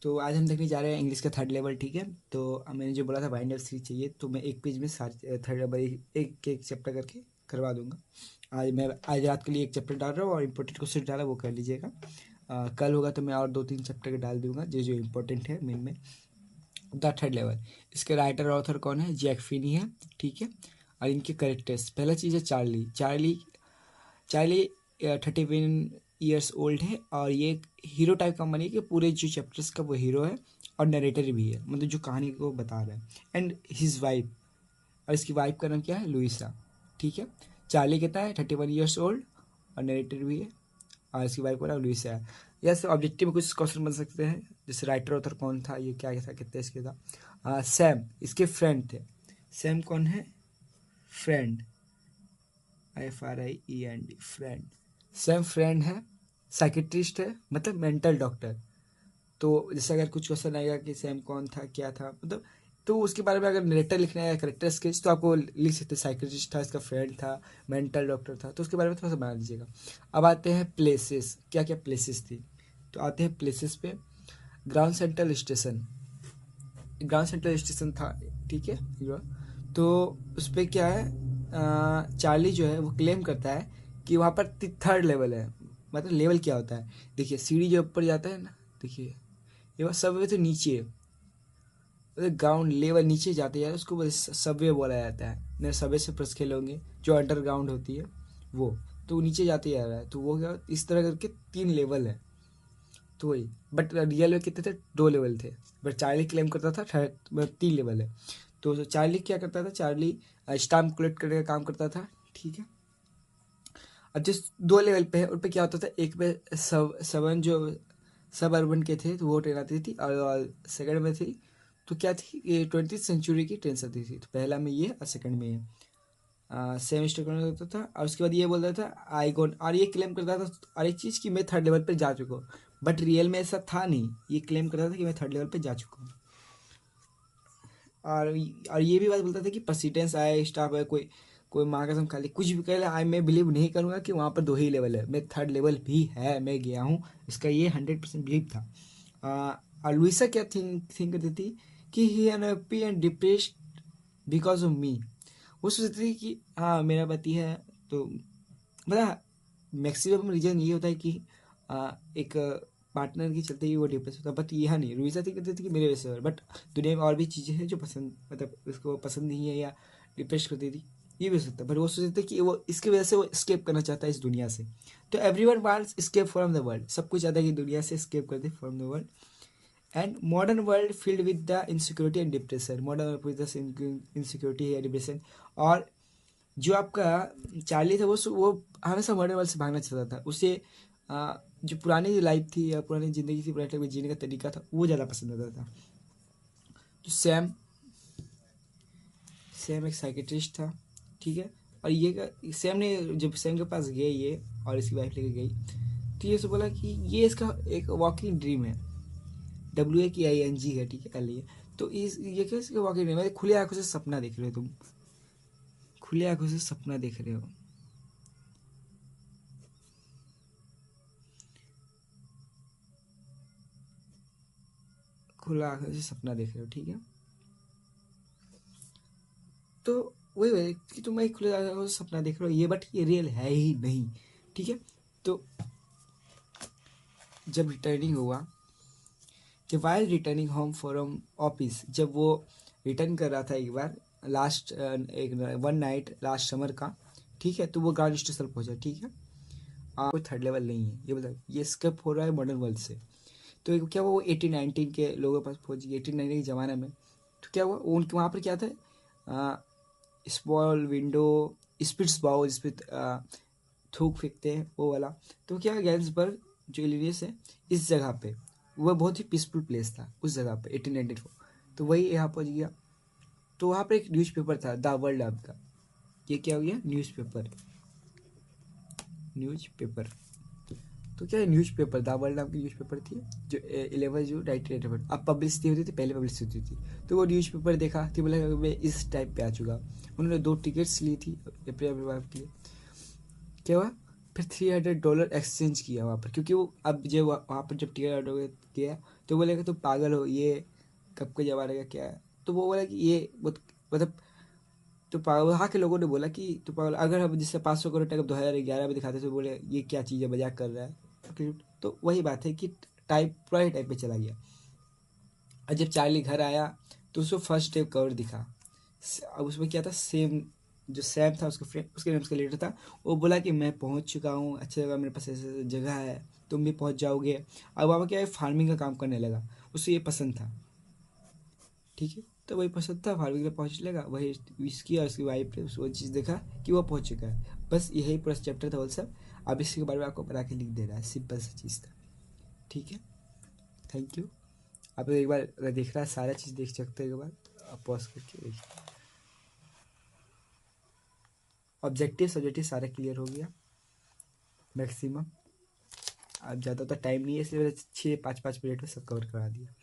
तो आज हम देखने जा रहे हैं इंग्लिश का थर्ड लेवल, ठीक है। तो मैंने जो बोला था बाइंड अप सीरीज चाहिए, तो मैं एक पेज में सारे थर्ड लेवल एक एक चैप्टर करके करवा दूंगा। आज रात के लिए एक चैप्टर डाल रहा हूँ और इम्पोर्टेंट क्वेश्चन डाला वो कर लीजिएगा। कल होगा तो मैं और 2-3 चैप्टर के डाल दूंगा जो जो इम्पोर्टेंट है मेन में। द थर्ड लेवल, इसके राइटर और ऑथर कौन है? जैक फिनी है, ठीक है। और इनके करेक्टर्स, पहला चीज़ है चार्ली। चार्ली 31 ईयर्स ओल्ड है और ये एक हीरो टाइप का बनी कि पूरे जो चैप्टर्स का वो हीरो है और नरेटर भी है, मतलब जो कहानी को बता रहा है। एंड हिज वाइफ, और इसकी वाइफ का नाम क्या है? लुइसा, ठीक है। चार्ली कहता है 31 ईयर्स ओल्ड और नरेटर भी है, और इसकी वाइफ का नाम लुइसा है। यस, ऑब्जेक्टिव में कुछ क्वेश्चन बन सकते हैं, जैसे राइटर ऑथर कौन था, ये क्या था, कितने इसके था। सैम इसके फ्रेंड थे। सैम कौन है? Friend, FRIEND, friend. Sam friend है, साइकेट्रिस्ट है, मतलब मेंटल डॉक्टर। तो जैसे अगर कुछ क्वेश्चन आएगा कि सैम कौन था, क्या था, मतलब तो उसके बारे में अगर नरेटर लिखना है, करेक्टर स्केच, तो आपको लिख सकते हैं साइकेट्रिस्ट था, इसका फ्रेंड था, मेंटल डॉक्टर था, तो उसके बारे में थोड़ा सा बना लीजिएगा। अब आते हैं प्लेसेस, क्या क्या प्लेसेस थी। तो आते हैं प्लेसेस पे। Ground central station, ground central station था, ठीक है। तो उस पर क्या है, चार्ली जो है वो क्लेम करता है कि वहाँ पर थर्ड लेवल है। मतलब लेवल क्या होता है, देखिए सीढ़ी जो ऊपर जाता है ना, देखिए ये सबवे तो नीचे है, मतलब ग्राउंड लेवल नीचे जाते हैं, उसको सबवे बोला जाता है। मेरे सबवे से प्रेस खेले होंगे जो अंडरग्राउंड होती है वो, तो नीचे जाते जा रहा है, तो वो क्या इस तरह करके 3 लेवल है। तो वही, बट रियल में कितने थे? 2 लेवल थे, बट चार्ली क्लेम करता था थर्ड मतलब 3 लेवल है। तो चार्ली क्या करता था? चार्ली स्टाम्प कलेक्ट करने का काम करता था, ठीक है। अब जिस 2 लेवल पे है उन पे क्या होता था, एक पे सबन जो सब अर्बन के थे तो वो ट्रेन आती थी, और सेकंड में थी तो क्या थी, ये 20वीं सेंचुरी की ट्रेन आती थी। तो पहला में ये और सेकंड में ये सेम स्टेटमेंट होता था, और उसके बाद ये बोलता था आई गोन, और ये क्लेम करता था और एक चीज़ कि मैं थर्ड लेवल पे जा चुका हूँ। बट रियल में ऐसा था नहीं, ये क्लेम करता था कि मैं थर्ड लेवल पे जा चुका हूँ। और और ये भी बात बोलता था कि प्रेसिडेंस आए, स्टाफ है, कोई कोई माँ कसम खाली कुछ भी कह ले, आई मैं बिलीव नहीं करूँगा कि वहाँ पर 2 ही लेवल है, मैं थर्ड लेवल भी है, मैं गया हूँ। इसका ये 100% बिलीव था। और लुइसा क्या थिंक करती थी कि she unhappy and depressed because of me. वो सोचती थी कि हाँ मेरा पति है, तो मतलब मैक्सिमम रीजन ये होता है कि एक पार्टनर के चलते ही वो डिप्रेस होता है, बट यह नहीं, रुईसा थी कहते थे कि मेरे वजह से, बट दुनिया में और भी चीज़ें हैं जो पसंद, मतलब उसको पसंद नहीं है या डिप्रेस करती थी, ये भी हो सकता है। बट वो सोचते थे कि वो इसकी वजह से वो स्केप करना चाहता है इस दुनिया से। तो everyone wants escape from the world, सब कुछ चाहता है कि दुनिया से स्केप कर दे, from the world. And modern world filled with the insecurity and depression, modern with the insecurity या डिप्रेशन। और जो आपका चार्ली था वो हमेशा मॉडर्न वर्ल्ड से भागना चाहता था। उसे जो पुरानी लाइफ थी या पुरानी ज़िंदगी थी, पुराने टाइप में जीने का तरीका था, वो ज़्यादा पसंद आता था। तो सैम सैम एक साइकेट्रिस्ट था, ठीक है। और सैम ने जब सैम के पास गए ये और इसकी वाइफ लेके गई, तो ये सब बोला कि ये इसका एक वॉकिंग ड्रीम है, WAKING है, ठीक है, लिए। तो ये क्या इसका वॉकिंग ड्रीम है, खुले आंखों से सपना देख रहे हो तुम, खुले आंखों से सपना देख रहे हो। खुला आंखों से सपना देख रहे हो, ठीक है। तो वही है कि तुम एक खुले आंखों से सपना देख रहे हो ये, बट ये रियल है ही नहीं, ठीक है। तो जब रिटर्निंग हुआ, कि while returning home from office, जब वो रिटर्न कर रहा था एक बार, लास्ट एक वन नाइट लास्ट समर का, ठीक है, तो वो ग्राउंड स्टेशन पहुंचा, ठीक है। कोई थर्ड लेवल नहीं है, ये बता, ये स्केप हो रहा है मॉडर्न वर्ल्ड से। तो क्या वो 18-19 के लोगों के पास पहुंच गई, 18-19 के ज़माने में। तो क्या हुआ उनके वहाँ पर क्या था, स्मॉल विंडो, स्पिट्स बाउ जिस पे थूक फेंकते हैं वो वाला। तो क्या गैंसबर्ग जो इलिनियस है, इस जगह पे वह बहुत ही पीसफुल प्लेस था उस जगह पे 1894। तो वही यहाँ पहुँच गया। तो वहाँ पर एक न्यूज़पेपर था, द वर्ल्ड आपका, ये क्या हो गया, न्यूज़पेपर। न्यूज़पेपर तो क्या है, न्यूज़पेपर द वर्ल्ड नाम की न्यूज़पेपर थी, जो 11 जो 1994 अब पब्लिश होती थी, पहले पब्लिश होती थी। तो वो न्यूज़पेपर देखा तो बोला मैं इस टाइप पे आ चुका। उन्होंने 2 टिकट्स ली थी अपने वाइफ के लिए। क्या हुआ, फिर $300 एक्सचेंज किया वहाँ पर, क्योंकि वो अब जब वहाँ पर जब टिकट ऑर्डर किया तो बोलेगा तुम पागल हो, ये कब के ज़माने का क्या है। तो वो बोला कि ये मतलब तो वहाँ के लोगों ने बोला कि तो पागल, अगर हम जिससे 500 करोड़ टका 2011 में दिखाते तो बोले ये क्या चीज़ है, मजाक कर रहा है। तो वही बात है कि टाइप पुराने टाइप पे चला गया। और जब चार्ली घर आया तो उसको फर्स्ट डे कवर दिखा। अब उसमें क्या था, सेम जो सैम था उसका फ्रेंड, उसके नाम उसका लीडर था, वो बोला कि मैं पहुंच चुका हूँ, अच्छा जगह, मेरे पास ऐसे जगह है, तुम भी पहुंच जाओगे। अब वहाँ क्या है, फार्मिंग का काम करने लगा, उसे ये पसंद था। ठीक है, तो वही पसंद था, फार्मिंग में पहुंच लेगा, वही इसकी और उसकी वाइफ ने वो चीज़ देखा कि वो पहुंच चुका है। बस यही पूरा चैप्टर था, वो सब। अब इसके बारे में आपको बना के लिख दे रहा है, सिंपल सा चीज़ था। ठीक है, थैंक यू। आप एक बार अगर देख रहा है सारा चीज़ देख सकते हैं, एक बार आप पॉज करके देखिए। ऑब्जेक्टिव सब्जेक्टिव सारा क्लियर हो गया मैक्सिमम। अब ज़्यादा तो टाइम नहीं है, इसलिए मैंने 6-5-5 मिनट में सब कवर करा दिया।